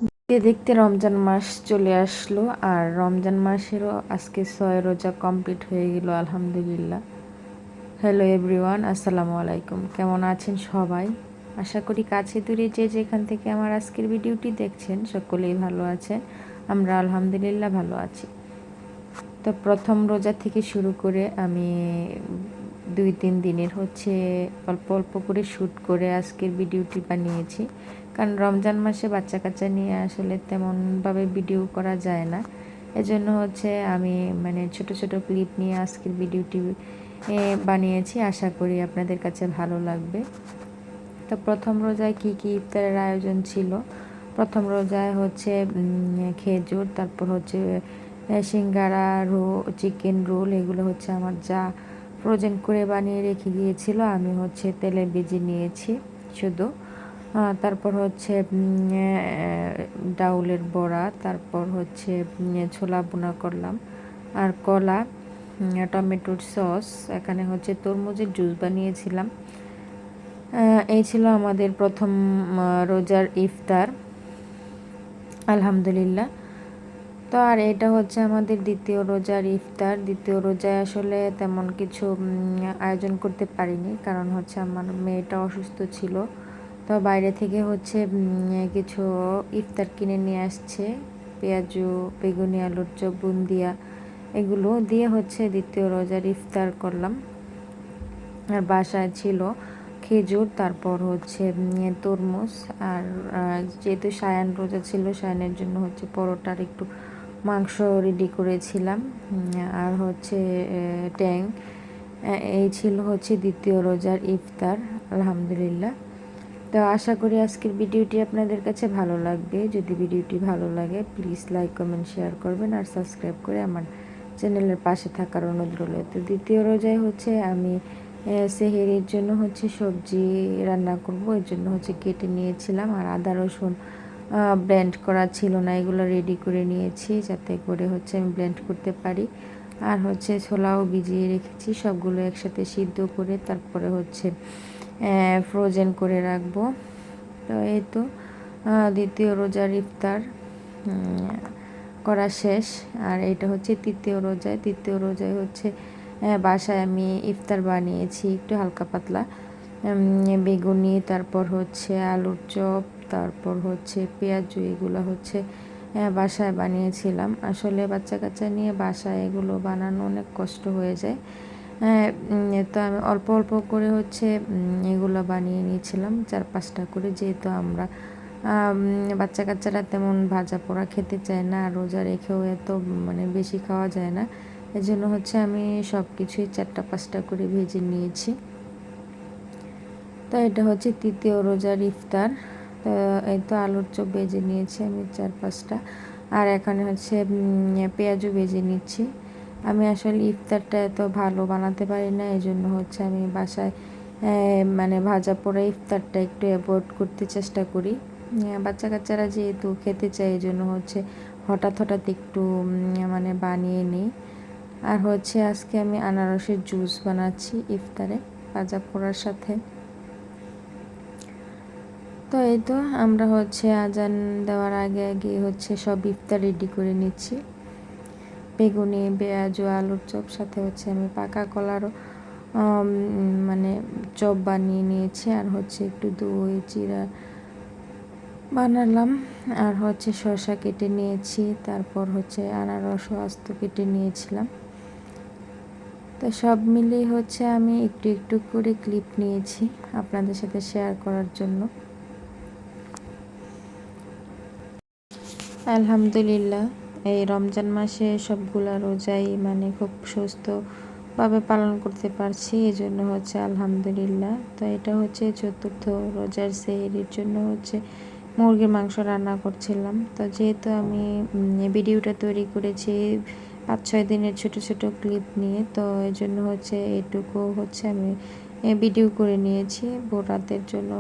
দেখতে দেখতে রমজান মাস চলে আসলো, আর রমজান মাসেরও আজকে 6 রোজা কমপ্লিট হয়ে গেল আলহামদুলিল্লাহ। হ্যালো এভরিওয়ান, আসসালামু আলাইকুম। কেমন আছেন সবাই? আশা করি কাছে দূরে যে যেখান থেকে আমার আজকের ভিডিওটি দেখছেন সকলেই ভালো আছেন। আমরা আলহামদুলিল্লাহ ভালো আছি। তো প্রথম রোজা থেকে শুরু করে আমি 2-3 দিনের অল্প অল্প করে শ্যুট করে আজকের ভিডিওটি বানিয়েছি। কারণ রমজান মাসে বাচ্চা কাচ্চা নিয়ে আসলে তেমনভাবে ভিডিও করা যায় না। এজন্য আমি ছোট ছোট ক্লিপ নিয়ে আজকের ভিডিওটি বানিয়েছি। আশা করি আপনাদের কাছে ভালো লাগবে। তো প্রথম রোজায় কি কি ইফতারের আয়োজন ছিল? প্রথম রোজায় খেজুর, তারপর সিঙ্গারা, চিকেন রোল, এগুলো আমার যা ফ্রোজেন করে বানিয়ে রেখে গিয়েছিল। আমি তেলে ভেজে নিয়েছি শুধু। তারপর ডাউলের বড়া, তারপর ছোলা বোনা করলাম, আর কলা, টমেটোর সস, এখানে তরমুজের জুস বানিয়েছিলাম। এই ছিল আমাদের প্রথম রোজার ইফতার আলহামদুলিল্লাহ। তো আর এটা আমাদের দ্বিতীয় রোজার ইফতার। দ্বিতীয় রোজায় আসলে তেমন কিছু আয়োজন করতে পারিনি, কারণ আমার মেয়েটা অসুস্থ ছিল। তো বাইরে থেকে কিছু ইফতার কিনে নিয়ে আসছে, পেঁয়াজু, বেগুনি, আলুর চপ, বুন্দিয়া, এগুলো দিয়ে দ্বিতীয় রোজার ইফতার করলাম। আর বাসায় ছিল খেজুর, তারপর তরমুজ, আর যেহেতু সায়ান রোজা ছিল, সায়ানের জন্য পরোটার একটু মাংস রেডি করেছিলাম, আর ট্যাং। এই ছিল দ্বিতীয় রোজার ইফতার আলহামদুলিল্লাহ। তো আশা করি আজকের ভিডিওটি আপনাদের কাছে ভালো লাগবে। যদি ভিডিওটি ভালো লাগে প্লিজ লাইক, কমেন্ট, শেয়ার করবেন, আর সাবস্ক্রাইব করে আমার চ্যানেলের পাশে থাকার অনুরোধ রইল। তো দ্বিতীয় রোজায় আমি সেহেরির জন্য সবজি রান্না করব, এর জন্য কেটে নিয়েছিলাম। আর আদা রসুন ব্লেন্ড করা ছিল না, এগুলো রেডি করে নিয়েছি যাতে করে আমি ব্লেন্ড করতে পারি। আর ছোলাও ভিজিয়ে রেখেছি, সবগুলো একসাথে সিদ্ধ করে তারপরে ফ্রোজেন করে রাখবো। তো এই তো দ্বিতীয় রোজার ইফতার করা শেষ। আর এটা তৃতীয় রোজায়। তৃতীয় রোজায় বাসায় আমি ইফতার বানিয়েছি একটু হালকা পাতলা, বেগুনি, তারপর আলুর চপ, তারপর পেঁয়াজু, এগুলো বাসায় বানিয়েছিলাম। আসলে বাচ্চা কাচ্চা নিয়ে বাসায় এগুলো বানানো অনেক কষ্ট হয়ে যায়। তো আমি অল্প অল্প করে এগুলো বানিয়ে নিয়েছিলাম 4-5টা করে, যেহেতু আমরা বাচ্চা কাচ্চারা তেমন ভাজা পোড়া খেতে চায় না, আর রোজা রেখেও এত বেশি খাওয়া যায় না। এজন্য আমি সব কিছুই 4টা-5টা করে ভেজে নিয়েছি। তো এটা তৃতীয় রোজার ইফতার। তো এই তো আলুর চপ ভেজে নিয়েছি আমি 4-5টা, আর এখানে পেঁয়াজও ভেজে নিচ্ছি। আমি আসলে ইফতারটা এত ভালো বানাতে পারি না, এই জন্য আমি বাসায় ভাজা পোড়া ইফতারটা একটু অ্যাভয়েড করতে চেষ্টা করি। বাচ্চা কাচ্চারা যেহেতু খেতে চায়, এই জন্য হঠাৎ হঠাৎ একটু বানিয়ে নিই। আর আজকে আমি আনারসের জুস বানাচ্ছি ইফতারে ভাজা পোড়ার সাথে। তো এই তো আমরা আজান দেওয়ার আগে আগে সব ইফতার রেডি করে নিচ্ছি। বেগুনি, পেঁয়াজু, আলুর চপ, সাথে আমি পাকা কলারও চপ বানিয়ে নিয়েছি। আর একটু দই চিরা বানালাম, আর শসা কেটে নিয়েছি, তারপর আনারসও আস্ত কেটে নিয়েছিলাম। তো সব মিলিয়ে আমি একটু একটু করে ক্লিপ নিয়েছি আপনাদের সাথে শেয়ার করার জন্য। আলহামদুলিল্লাহ, এই রমজান মাসে সবগুলা রোজাই খুব সুস্থভাবে পালন করতে পারছি, এই জন্য আলহামদুলিল্লাহ। তো এটা চতুর্থ রোজার সেহরির জন্য মুরগির মাংস রান্না করছিলাম। তো যেহেতু আমি ভিডিওটা তৈরি করেছি 5-6 দিনের ছোট ছোট ক্লিপ নিয়ে, তো এই জন্য এটুকু আমি ভিডিও করে নিয়েছি। রাতের জন্য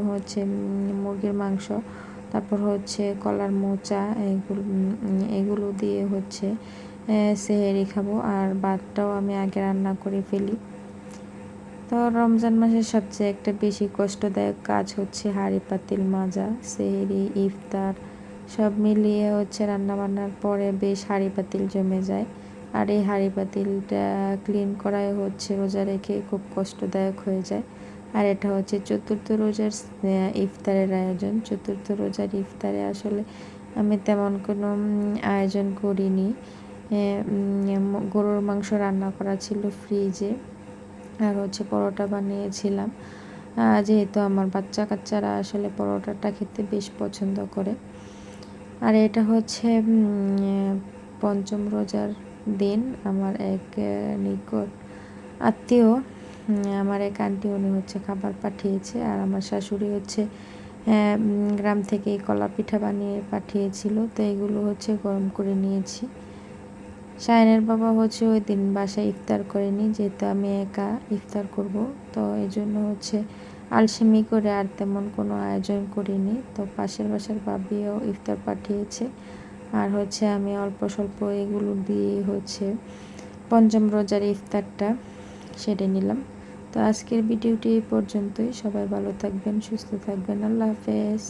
মুরগির মাংস, তারপর কলার মোচা, এগুলো দিয়ে সেহেরি খাবো। আর ভাতটাও আমি আগে রান্না করে ফেলি। তো রমজান মাসের সবচেয়ে একটা বেশি কষ্টদায়ক কাজ হাঁড়ি পাতিল মাজা, সেহেরি, ইফতার সব মিলিয়ে হচ্ছে রান্নাবান্নার পরে বেশ হাঁড়ি পাতিল জমে যায়। আর এই হাঁড়ি পাতিলটা ক্লিন করাই হচ্ছে রোজা রেখে খুব কষ্টদায়ক হয়ে যায়। আর এটা হচ্ছে চতুর্থ রোজার ইফতারের আয়োজন। চতুর্থ রোজার ইফতারে আসলে আমি তেমন কোনো আয়োজন করিনি। গরুর মাংস রান্না করা ছিল ফ্রিজে, আর হচ্ছে পরোটা বানিয়েছিলাম, যেহেতু আমার বাচ্চা কাচ্চারা আসলে পরোটাটা খেতে বেশ পছন্দ করে। আর এটা হচ্ছে পঞ্চম রোজার দিন আমার এক নিকট আত্মীয়, আমার এক আন্টি, উনি হচ্ছে খাবার পাঠিয়েছে। আর আমার শাশুড়ি হচ্ছে গ্রাম থেকে কলা পিঠা বানিয়ে পাঠিয়েছিল, তো এগুলো হচ্ছে গরম করে নিয়েছি। শায়নের বাবা হচ্ছে ওই দিন বাসায় ইফতার করেনি, যেহেতু আমি একা ইফতার করব, তো এই জন্য হচ্ছে আলসেমি করে আর তেমন কোনো আয়োজন করিনি। তো পাশের বাসার ভাবিও ইফতার পাঠিয়েছে, আর হচ্ছে আমি অল্প স্বল্প এগুলো দিয়ে হচ্ছে পঞ্চম রোজার ইফতারটা সেরে নিলাম। তো আজকের ভিডিওটি এই পর্যন্তই। সবাই ভালো থাকবেন, সুস্থ থাকবেন। আল্লাহ হাফেজ।